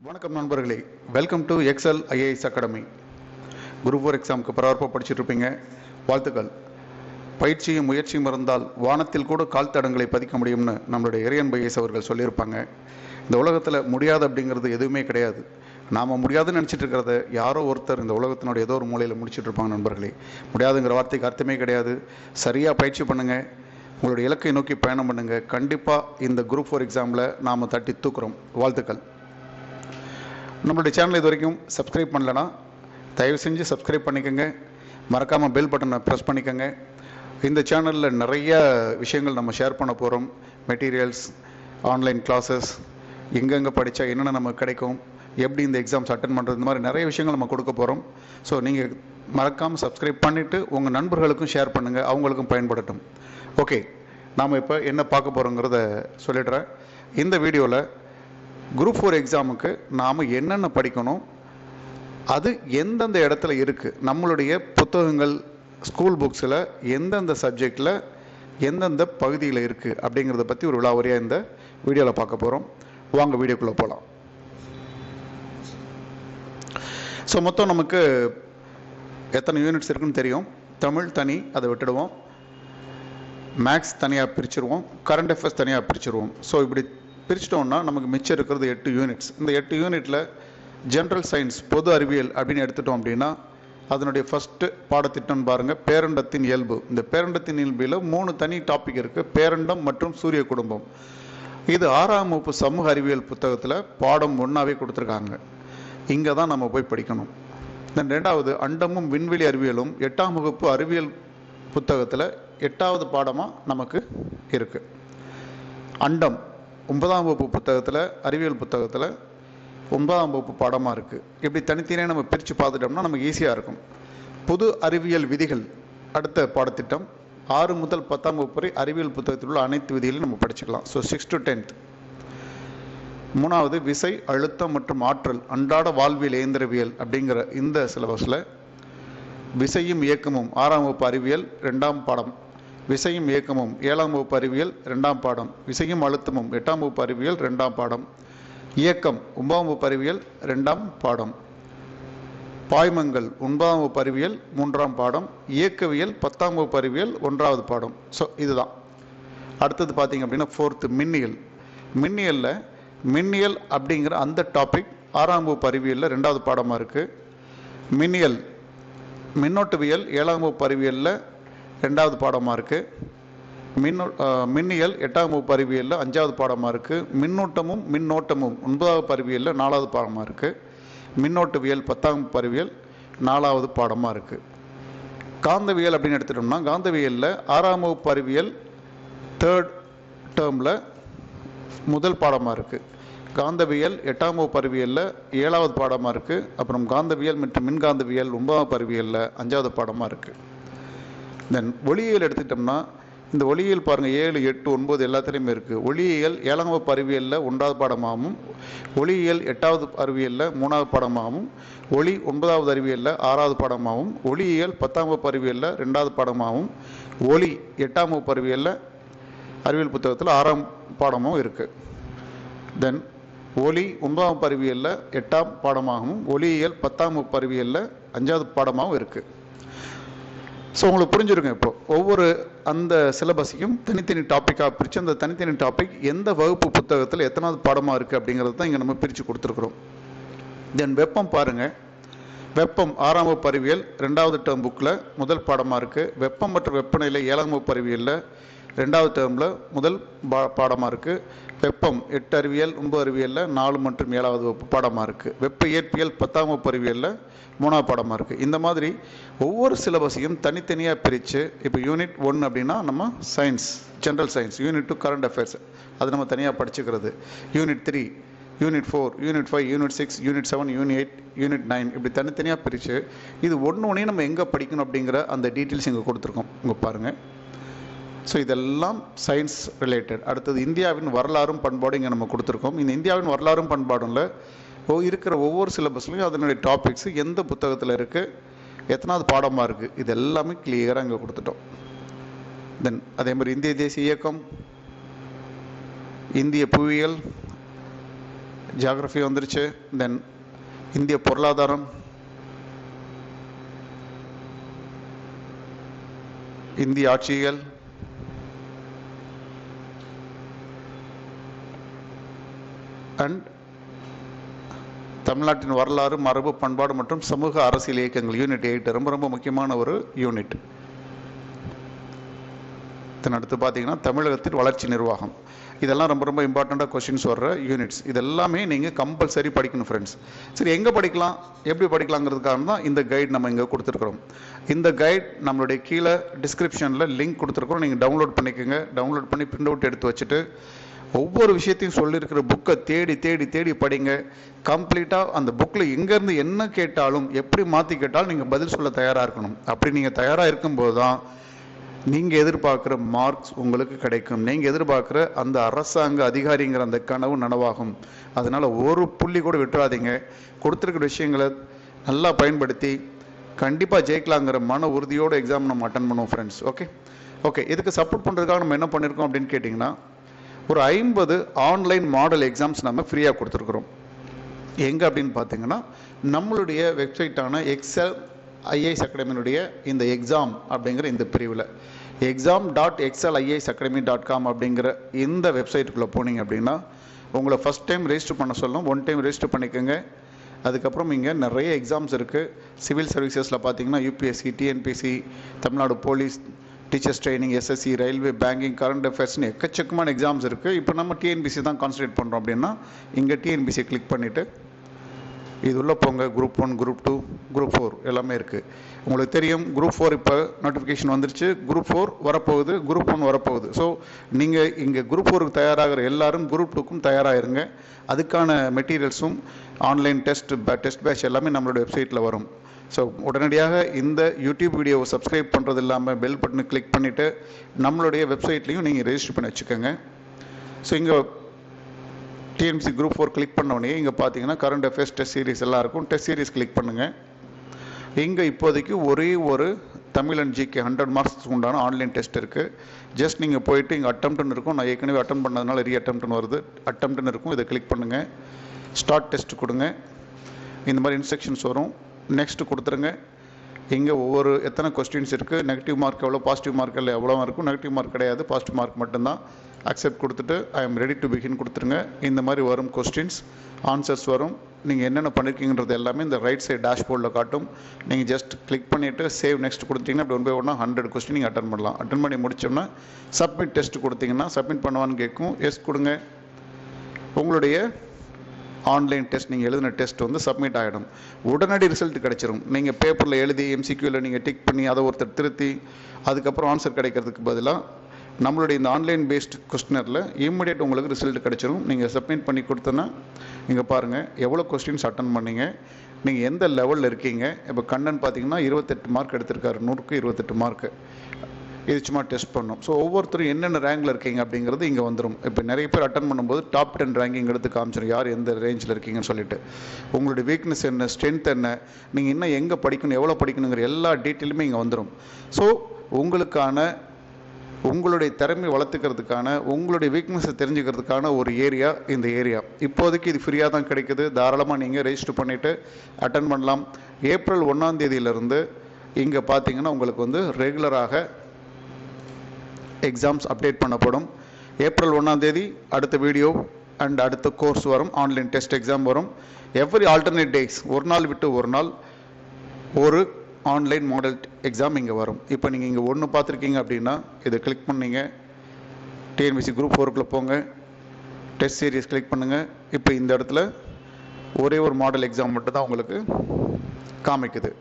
வணக்கம் நண்பர்களே, welcome to Excel IAS academy. Group 4 எக்ஸாமுக்கு பரபரப்பாக படிச்சுட்டு இருப்பீங்க. வாழ்த்துக்கள். பயிற்சியும் முயற்சியும் இருந்தால் வானத்தில் கூட கால் தடங்களை பதிக்க முடியும்னு நம்மளுடைய இறையன் ஐஏஎஸ் அவர்கள் சொல்லியிருப்பாங்க. இந்த உலகத்தில் முடியாது அப்படிங்கிறது எதுவுமே கிடையாது. நாம் முடியாதுன்னு நினச்சிட்டு இருக்கிறத யாரோ ஒருத்தர் இந்த உலகத்தினுடைய ஏதோ ஒரு மூலையில் முடிச்சுட்டு இருப்பாங்க. நண்பர்களே, முடியாதுங்கிற வார்த்தைக்கு அர்த்தமே கிடையாது. சரியாக பயிற்சி பண்ணுங்கள், உங்களுடைய இலக்கை நோக்கி பயணம் பண்ணுங்கள். கண்டிப்பாக இந்த குரூப் 4 எக்ஸாமில் நாம் தட்டி தூக்குறோம். வாழ்த்துக்கள். நம்மளுடைய சேனல் இது வரைக்கும் சப்ஸ்கிரைப் பண்ணலன்னா தயவு செஞ்சு சப்ஸ்கிரைப் பண்ணிக்கோங்க. மறக்காமல் பெல் பட்டனை ப்ரெஸ் பண்ணிக்கோங்க. இந்த சேனலில் நிறைய விஷயங்கள் நம்ம ஷேர் பண்ண போகிறோம். மெட்டீரியல்ஸ், ஆன்லைன் கிளாஸஸ், எங்கெங்கே படித்தா என்னென்ன நமக்கு கிடைக்கும், எப்படி இந்த எக்ஸாம்ஸ் அட்டன் பண்ணுறது, இந்த மாதிரி நிறைய விஷயங்கள் நம்ம கொடுக்க போகிறோம். ஸோ நீங்கள் மறக்காமல் சப்ஸ்கிரைப் பண்ணிவிட்டு உங்கள் நண்பர்களுக்கும் ஷேர் பண்ணுங்கள், அவங்களுக்கும் பயன்படட்டும். ஓகே, நாம் இப்போ என்ன பார்க்க போகிறோங்கிறத சொல்லிடுறேன். இந்த வீடியோவில் குரூப் 4 எக்ஸாமுக்கு நாம் என்னென்ன படிக்கணும், அது எந்தெந்த இடத்துல இருக்குது, நம்மளுடைய புத்தகங்கள் ஸ்கூல் புக்ஸில் எந்தெந்த சப்ஜெக்டில் எந்தெந்த பகுதியில் இருக்குது அப்படிங்கிறத பற்றி ஒரு விலாவரியாக இந்த வீடியோவில் பார்க்க போகிறோம். வாங்க வீடியோக்குள்ளே போகலாம். ஸோ மொத்தம் நமக்கு எத்தனை யூனிட்ஸ் இருக்குன்னு தெரியும். தமிழ் தனி, அதை விட்டுடுவோம். மேக்ஸ் தனியாக பிரிச்சுருவோம், கரண்ட் அஃபேர்ஸ் தனியாக பிரிச்சுருவோம். ஸோ இப்படி பிரிச்சிட்டோம்னா நமக்கு மிச்சம் இருக்கிறது 8 யூனிட்ஸ். இந்த 8 யூனிட்டில் ஜென்ரல் சயின்ஸ், பொது அறிவியல் அப்படின்னு எடுத்துட்டோம் அப்படின்னா அதனுடைய ஃபஸ்ட்டு பாடத்திட்டம் பாருங்கள், பேரண்டத்தின் இயல்பு. இந்த பேரண்டத்தின் இயல்பில் 3 தனி டாபிக் இருக்குது. பேரண்டம் மற்றும் சூரிய குடும்பம். இது 6ஆம் வகுப்பு சமூக அறிவியல் புத்தகத்தில் பாடம் 1ஆவே கொடுத்துருக்காங்க. இங்கே தான் நம்ம போய் படிக்கணும். தென் 2வது அண்டமும் விண்வெளி அறிவியலும் 8ஆம் வகுப்பு அறிவியல் புத்தகத்தில் 8வது பாடமாக நமக்கு இருக்குது. அண்டம் 9ஆம் வகுப்பு புத்தகத்தில், அறிவியல் புத்தகத்தில் 9ஆம் வகுப்பு பாடமாக இருக்குது. இப்படி தனித்தனியாக நம்ம பிரித்து பார்த்துட்டோம்னா நமக்கு ஈஸியாக இருக்கும். பொது அறிவியல் விதிகள் அடுத்த பாடத்திட்டம். 6 முதல் 10ஆம் வகுப்பு வரை அறிவியல் புத்தகத்தில் உள்ள அனைத்து விதிகளையும் நம்ம படிச்சுக்கலாம். So 6 to 10th. 3வது விசை, அழுத்தம் மற்றும் ஆற்றல், அன்றாட வாழ்வியல் இயந்திரவியல் அப்படிங்கிற இந்த சிலபஸில் விசையும் இயக்கமும் 6ஆம் வகுப்பு அறிவியல் 2ஆம் பாடம், விசையும் இயக்கமும் 7ஆம் வகுப்பு அறிவியல் 2ஆம் பாடம், விசையும் அழுத்தமும் 8ஆம் வகுப்பு அறிவியல் 2ஆம் பாடம், இயக்கம் 9ஆம் வகுப்பு அறிவியல் 2ஆம் பாடம், பாய்மங்கள் 9ஆம் வகுப்பு அறிவியல் 3ஆம் பாடம், இயக்கவியல் 10ஆம் வகுப்பு அறிவியல் 1வது பாடம். ஸோ இதுதான். அடுத்தது பார்த்தீங்க அப்படின்னா 4th மின்னியல். மின்னியல் அப்படிங்கிற அந்த டாபிக் 6ஆம் வகுப்பு அறிவியலில் 2வது பாடமாக இருக்குது. மின்னியல் மின்னோட்டவியல் 7ஆம் வகுப்பு அறிவியலில் 2வது பாடமாக இருக்குது. மின்னியல் 8ஆம் வகுப்பு அறிவியலில் 5வது பாடமாக இருக்குது. மின்னூட்டமும் மின்னோட்டமும் 9ஆம் வகுப்பு அறிவியலில் 4வது பாடமாக இருக்குது. மின்னோட்டவியல் 10ஆம் வகுப்பு அறிவியல் 4வது பாடமாக இருக்குது. காந்தவியல் அப்படின்னு எடுத்துட்டோம்னா காந்தவியலில் 6ஆம் வகுப்பு அறிவியல் 3rd டேர்மில் முதல் பாடமாக இருக்குது. காந்தவியல் 8ஆம் வகுப்பு அறிவியலில் 7வது பாடமாக இருக்குது. அப்புறம் காந்தவியல் மற்றும் மின்காந்தவியல் 9ஆம் வகுப்பு அறிவியலில் 5வது பாடமாக இருக்குது. தென் ஒளியியல் எடுத்துக்கிட்டோம்னா இந்த ஒளியியல் பாருங்கள் 7, 8, 9 எல்லாத்துலேயுமே இருக்குது. ஒளியியல் 7ஆம் வகுப்பு அறிவியலில் 1வது பாடமாகவும், ஒளியியல் 8வது அறிவியலில் 3வது பாடமாகவும், ஒளி 9வது அறிவியலில் 6வது பாடமாகவும், ஒளியியல் 10ஆம் வகுப்பு அறிவியலில் 2வது பாடமாகவும், ஒளி 8ஆம் வகுப்பு அறிவியலில் அறிவியல் புத்தகத்தில் 6ஆம் பாடமும் இருக்குது. தென் ஒளி 9ஆம் வகுப்பு அறிவியலில் 8ஆம் பாடமாகவும், ஒளியியல் 10ஆம் வகுப்பு அறிவியலில் 5வது பாடமாகவும் இருக்குது. ஸோ உங்களுக்கு புரிஞ்சுருங்க. இப்போ ஒவ்வொரு அந்த சிலபஸையும் தனித்தனி டாப்பிக்காக பிரித்து அந்த தனித்தனி டாபிக் எந்த வகுப்பு புத்தகத்தில் எத்தனாவது பாடமாக இருக்குது அப்படிங்கிறது தான் இங்கே நம்ம பிரித்து கொடுத்துருக்குறோம். தென் வெப்பம் பாருங்கள். வெப்பம் 6ஆம் வகுப்பு அறிவியல் 2வது டேர்ம் புக்கில் முதல் பாடமாக இருக்குது. வெப்பம் மற்றும் வெப்பநிலை 7ஆம் வகுப்பு அறிவியலில் 2வது டேர்மில் முதல் பாடமாக இருக்குது. வெப்பம் 8 அறிவியல் 9 அறிவியலில் 4 மற்றும் 7வது வகுப்பு பாடமாக இருக்குது. வெப்ப இயற்பியல் 10ஆம் வகுப்பு அறிவியலில் 3வது பாடமாக இருக்குது. இந்த மாதிரி ஒவ்வொரு சிலபஸையும் தனித்தனியாக பிரித்து, இப்போ யூனிட் 1 அப்படின்னா நம்ம science, general science. Unit 2 current affairs, அது நம்ம தனியாக படிச்சுக்கிறது. Unit 3, unit 4, unit 5, unit 6, unit 7, unit 8, unit 9 இப்படி தனித்தனியாக பிரித்து இது ஒன்று நம்ம எங்கே படிக்கணும் அப்படிங்கிற அந்த டீட்டெயில்ஸ் இங்கே கொடுத்துருக்கோம். இங்கே பாருங்கள். ஸோ இதெல்லாம் சயின்ஸ் ரிலேட்டட். அடுத்தது இந்தியாவின் வரலாறும் பண்பாடும் இங்கே நம்ம கொடுத்துருக்கோம். இந்த இந்தியாவின் வரலாறும் பண்பாடும்ல இருக்கிற ஒவ்வொரு சிலபஸ்லையும் அதனுடைய டாபிக்ஸு எந்த புத்தகத்தில் இருக்குது, எத்தனாவது பாடமாக இருக்குது, இது எல்லாமே கிளியராக இங்கே கொடுத்துட்டோம். தென் அதே மாதிரி இந்திய தேசிய இயக்கம், இந்திய புவியியல், ஜியாகிரஃபி வந்துருச்சு. தென் இந்திய பொருளாதாரம், இந்திய ஆட்சியியல், அண்ட் தமிழ்நாட்டின் வரலாறு, மரபு, பண்பாடு மற்றும் சமூக அரசியல் இயக்கங்கள், யூனிட் 8 ரொம்ப ரொம்ப முக்கியமான ஒரு யூனிட். அடுத்து பார்த்தீங்கன்னா தமிழகத்தின் வளர்ச்சி நிர்வாகம். இதெல்லாம் ரொம்ப ரொம்ப இம்பார்ட்டண்ட்டாக கொஸ்டின்ஸ் வர்ற யூனிட்ஸ். இதெல்லாமே நீங்கள் கம்பல்சரி படிக்கணும் ஃப்ரெண்ட்ஸ். சரி, எங்கே படிக்கலாம், எப்படி படிக்கலாங்கிறதுக்காக தான் இந்த கைட் நம்ம இங்கே கொடுத்துருக்குறோம். இந்த கைட் நம்மளுடைய கீழே டிஸ்கிரிப்ஷனில் லிங்க் கொடுத்துருக்கோம். நீங்கள் டவுன்லோட் பண்ணிக்கோங்க. டவுன்லோட் பண்ணி பிரிண்ட் அவுட் எடுத்து வச்சுட்டு ஒவ்வொரு விஷயத்தையும் சொல்லியிருக்கிற புக்கை தேடி தேடி தேடி படிங்க. கம்ப்ளீட்டாக அந்த புக்கில் எங்கேருந்து என்ன கேட்டாலும் எப்படி மாற்றி கேட்டாலும் நீங்கள் பதில் சொல்ல தயாராக இருக்கணும். அப்படி நீங்கள் தயாராக இருக்கும்போது தான் நீங்கள் எதிர்பார்க்குற மார்க்ஸ் உங்களுக்கு கிடைக்கும். நீங்கள் எதிர்பார்க்குற அந்த அரசாங்க அதிகாரிங்கிற அந்த கனவு நனவாகும். அதனால் ஒரு புள்ளி கூட விட்டுறாதீங்க. கொடுத்துருக்கிற விஷயங்களை நல்லா பயன்படுத்தி கண்டிப்பாக ஜெயிக்கலாங்கிற மன உறுதியோடு எக்ஸாம் நம்ம அட்டன் பண்ணுவோம் ஃப்ரெண்ட்ஸ். ஓகே இதுக்கு சப்போர்ட் பண்ணுறதுக்காக நம்ம என்ன பண்ணியிருக்கோம் அப்படின்னு கேட்டிங்கன்னா, ஒரு 50 ஆன்லைன் மாடல் எக்ஸாம்ஸ் நம்ம ஃப்ரீயாக கொடுத்துருக்குறோம். எங்கே அப்படின்னு பார்த்தீங்கன்னா, நம்மளுடைய வெப்சைட்டான எக்ஸல் ஐஏஎஸ் அகாடமியினுடைய இந்த எக்ஸாம் அப்படிங்கிற இந்த பிரிவில் exam.excelisacademy.com அப்படிங்கிற இந்த வெப்சைட்டுக்குள்ளே போனீங்க அப்படின்னா உங்களை ஃபஸ்ட் டைம் ரெஜிஸ்டர் பண்ண சொல்லும். 1 டைம் ரெஜிஸ்டர் பண்ணிக்கோங்க. அதுக்கப்புறம் இங்கே நிறைய எக்ஸாம்ஸ் இருக்குது. சிவில் சர்வீசஸில் பார்த்தீங்கன்னா UPSC, TNPSC, Tamil Nadu police, teachers training, SSC, railway, banking, current அஃபேர்ஸ்னு எக்கச்சக்கமான எக்ஸாம்ஸ் இருக்குது. இப்போ நம்ம டிஎன்பிசி தான் கான்சன்ட்ரேட் பண்ணுறோம் அப்படின்னா இங்கே டிஎன்பிசியை கிளிக் பண்ணிவிட்டு இது உள்ளே போங்க. குரூப் 1, குரூப் 2, குரூப் 4 எல்லாமே இருக்குது. உங்களுக்கு தெரியும் குரூப் 4 இப்போ நோட்டிஃபிகேஷன் வந்துருச்சு. குரூப் 4 வரப்போகுது, குரூப் 1 வரப்போகுது. ஸோ நீங்கள் இங்கே குரூப் 4க்கு தயாராகிற எல்லாரும் குரூப் 2க்கும் தயாராகிருங்க. அதுக்கான மெட்டீரியல்ஸும் ஆன்லைன் டெஸ்ட் பேட்ச் எல்லாமே நம்மளோட வெப்சைட்டில் வரும். ஸோ உடனடியாக இந்த யூடியூப் வீடியோவை சப்ஸ்கிரைப் பண்ணுறது இல்லாமல் பெல் பட்டனை கிளிக் பண்ணிவிட்டு நம்மளுடைய வெப்சைட்லேயும் நீங்கள் ரெஜிஸ்டர் பண்ணி வச்சுக்கோங்க. ஸோ இங்கே டிஎன்பிசி குரூப் 4 கிளிக் பண்ணோடனே இங்கே பார்த்தீங்கன்னா கரண்ட் அஃபேர்ஸ் டெஸ்ட் சீரிஸ் எல்லாம் இருக்கும். டெஸ்ட் சீரிஸ் கிளிக் பண்ணுங்கள். இங்கே இப்போதைக்கு ஒரே ஒரு தமிழ் அண்ட் ஜிகே 100 மார்க்ஸ்க்கு உண்டான ஆன்லைன் டெஸ்ட் இருக்குது. ஜஸ்ட் நீங்கள் போயிட்டு இங்கே அட்டம்ப்ட்னு இருக்கும். நான் ஏற்கனவே அட்டம் பண்ணதுனால அட்டம்ப்ட்னு வருது. அட்டம்ப்ட்னு இருக்கும். இதை கிளிக் பண்ணுங்கள். ஸ்டார்ட் டெஸ்ட் கொடுங்க. இந்த மாதிரி இன்ஸ்ட்ரக்ஷன்ஸ் வரும். நெக்ஸ்ட் கொடுத்துருங்க. இங்கே ஒவ்வொரு எத்தனை கொஸ்டின்ஸ் இருக்குது, நெகட்டிவ் மார்க் எவ்வளோ, பாசிட்டிவ் மார்க் இல்லை எவ்வளோ இருக்கும். நெகட்டிவ் மார்க் கிடையாது, பாசிட்டிவ் மார்க் மட்டும்தான். அக்செப்ட் கொடுத்துட்டு I am ready to begin கொடுத்துருங்க. இந்த மாதிரி வரும் கொஸ்டின்ஸ், ஆன்சர்ஸ் வரும். நீங்கள் என்னென்ன பண்ணியிருக்கீங்கிறது எல்லாமே இந்த ரைட் சைடு டேஷ்போர்டில் காட்டும். நீங்கள் ஜஸ்ட் கிளிக் பண்ணிவிட்டு சேவ் நெக்ஸ்ட் கொடுத்தீங்கன்னா அப்படி 1 by 1 100 கொஸ்டின் நீங்கள் அட்டன் பண்ணலாம். அட்டன் பண்ணி முடிச்சோம்னா சப்மிட் டெஸ்ட் கொடுத்தீங்கன்னா சப்மிட் பண்ணுவான்னு கேட்கும். எஸ் கொடுங்க. உங்களுடைய ஆன்லைன் டெஸ்ட் நீங்கள் எழுதின டெஸ்ட் வந்து சப்மிட் ஆகிடும். உடனடி ரிசல்ட் கிடைச்சிரும். நீங்கள் பேப்பரில் எழுதி எம்சிக்யூவில் நீங்கள் டிக் பண்ணி அதை ஒருத்தர் திருத்தி அதுக்கப்புறம் ஆன்சர் கிடைக்கிறதுக்கு பதிலாக நம்மளுடைய இந்த ஆன்லைன் பேஸ்ட் கொஸ்டினரில் இம்மிடியேட் உங்களுக்கு ரிசல்ட் கிடைச்சிரும். நீங்கள் சப்மிட் பண்ணி கொடுத்தோன்னா இங்கே பாருங்கள் எவ்வளோ கொஸ்டின்ஸ் அட்டன் பண்ணீங்க, நீங்கள் எந்த லெவலில் இருக்கீங்க. இப்போ கண்ணன் பார்த்தீங்கன்னா 28 மார்க் எடுத்திருக்காரு. 100க்கு 28 மார்க்கு. இது சும்மா டெஸ்ட் பண்ணோம். ஸோ ஒவ்வொருத்தரும் என்னென்ன ரேங்கில் இருக்கீங்க அப்படிங்கிறது இங்கே வந்துடும். இப்போ நிறைய பேர் அட்டன் பண்ணும்போது டாப் 10 ரேங்கிங் எடுத்து காமிச்சிடும், யார் எந்த ரேஞ்சில் இருக்கீங்கன்னு சொல்லிட்டு. உங்களுடைய வீக்னஸ் என்ன, ஸ்ட்ரென்த் என்ன, நீங்கள் இன்னும் எங்கே படிக்கணும், எவ்வளோ படிக்கணுங்கிற எல்லா டீட்டெயிலுமே இங்கே வந்துடும். ஸோ உங்களுடைய திறமை வளர்த்துக்கிறதுக்கான, உங்களுடைய வீக்னஸை தெரிஞ்சுக்கிறதுக்கான ஒரு ஏரியா இந்த ஏரியா. இப்போதைக்கு இது ஃப்ரீயாக தான் கிடைக்குது. தாராளமாக நீங்கள் ரெஜிஸ்டர் பண்ணிவிட்டு அட்டன் பண்ணலாம். ஏப்ரல் 1ஆம் தேதியிலிருந்து இங்கே பார்த்தீங்கன்னா உங்களுக்கு வந்து ரெகுலராக எக்ஸாம்ஸ் அப்டேட் பண்ணப்படும். ஏப்ரல் 1ஆம் தேதி அடுத்த வீடியோ அண்ட் அடுத்த கோர்ஸ் வரும். ஆன்லைன் டெஸ்ட் எக்ஸாம் வரும். எவ்ரி ஆல்டர்னேட் டேஸ், ஒரு நாள் விட்டு ஒரு நாள் ஒரு ஆன்லைன் மாடல் எக்ஸாம் இங்கே வரும். இப்போ நீங்கள் இங்கே ஒன்று பார்த்துருக்கீங்க அப்படின்னா இதை கிளிக் பண்ணிங்க. டிஎன்பிசி குரூப் 4க்குள்ளே போங்க. டெஸ்ட் சீரிஸ் கிளிக் பண்ணுங்கள். இப்போ இந்த இடத்துல ஒரே ஒரு மாடல் எக்ஸாம் மட்டும் தான் உங்களுக்கு காமிக்குது.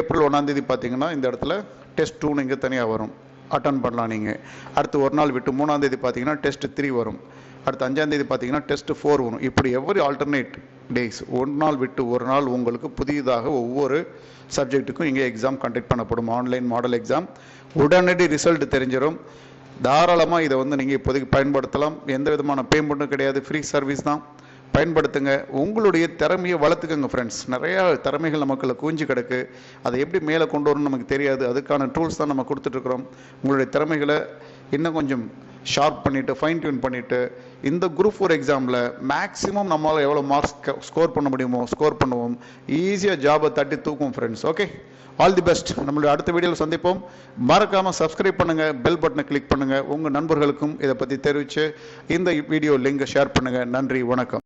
ஏப்ரல் 1ஆம் தேதி பார்த்தீங்கன்னா இந்த இடத்துல டெஸ்ட் 2 இங்கே தனியாக வரும். அட்டன் பண்ணலாம் நீங்கள். அடுத்து ஒரு நாள் விட்டு 3ஆம் தேதி பார்த்தீங்கன்னா டெஸ்ட் 3 வரும். அடுத்து 5ஆம் தேதி பார்த்தீங்கன்னா டெஸ்ட் 4 வரும். இப்படி எவ்ரி ஆல்டர்னேட் டேஸ், ஒரு நாள் விட்டு ஒரு நாள் உங்களுக்கு புதிதாக ஒவ்வொரு சப்ஜெக்ட்டுக்கும் இங்கே எக்ஸாம் கண்டக்ட் பண்ணப்படும். Online model exam. உடனடி ரிசல்ட் தெரிஞ்சிடும். தாராளமாக இதை வந்து நீங்கள் இப்போதைக்கு பயன்படுத்தலாம். எந்த விதமான பேமெண்ட்டும் கிடையாது, ஃப்ரீ சர்வீஸ் தான். பயன்படுத்துங்க. உங்களுடைய திறமையை வளர்த்துக்கங்க ஃப்ரெண்ட்ஸ். நிறையா திறமைகள் நமக்குள்ள குவிஞ்சு கிடக்கு. அதை எப்படி மேலே கொண்டு வரணும்னு நமக்கு தெரியாது. அதுக்கான டூல்ஸ் தான் நம்ம கொடுத்துட்ருக்குறோம். உங்களுடைய திறமைகளை இன்னும் கொஞ்சம் ஷார்ப் பண்ணிவிட்டு ஃபைன் டியூன் பண்ணிவிட்டு இந்த குரூப் 4 எக்ஸாமில் மேக்ஸிமம் நம்மளால் எவ்வளோ மார்க்ஸ் ஸ்கோர் பண்ண முடியுமோ ஸ்கோர் பண்ணுவோம். ஈஸியாக ஜாபை தட்டி தூக்கும் friends. Okay, all the best. நம்மளுடைய அடுத்த வீடியோவில் சந்திப்போம். மறக்காமல் சப்ஸ்கிரைப் பண்ணுங்கள், பெல் பட்டனை கிளிக் பண்ணுங்கள். உங்கள் நண்பர்களுக்கும் இதை பற்றி தெரிவித்து இந்த வீடியோ லிங்கை ஷேர் பண்ணுங்கள். நன்றி, வணக்கம்.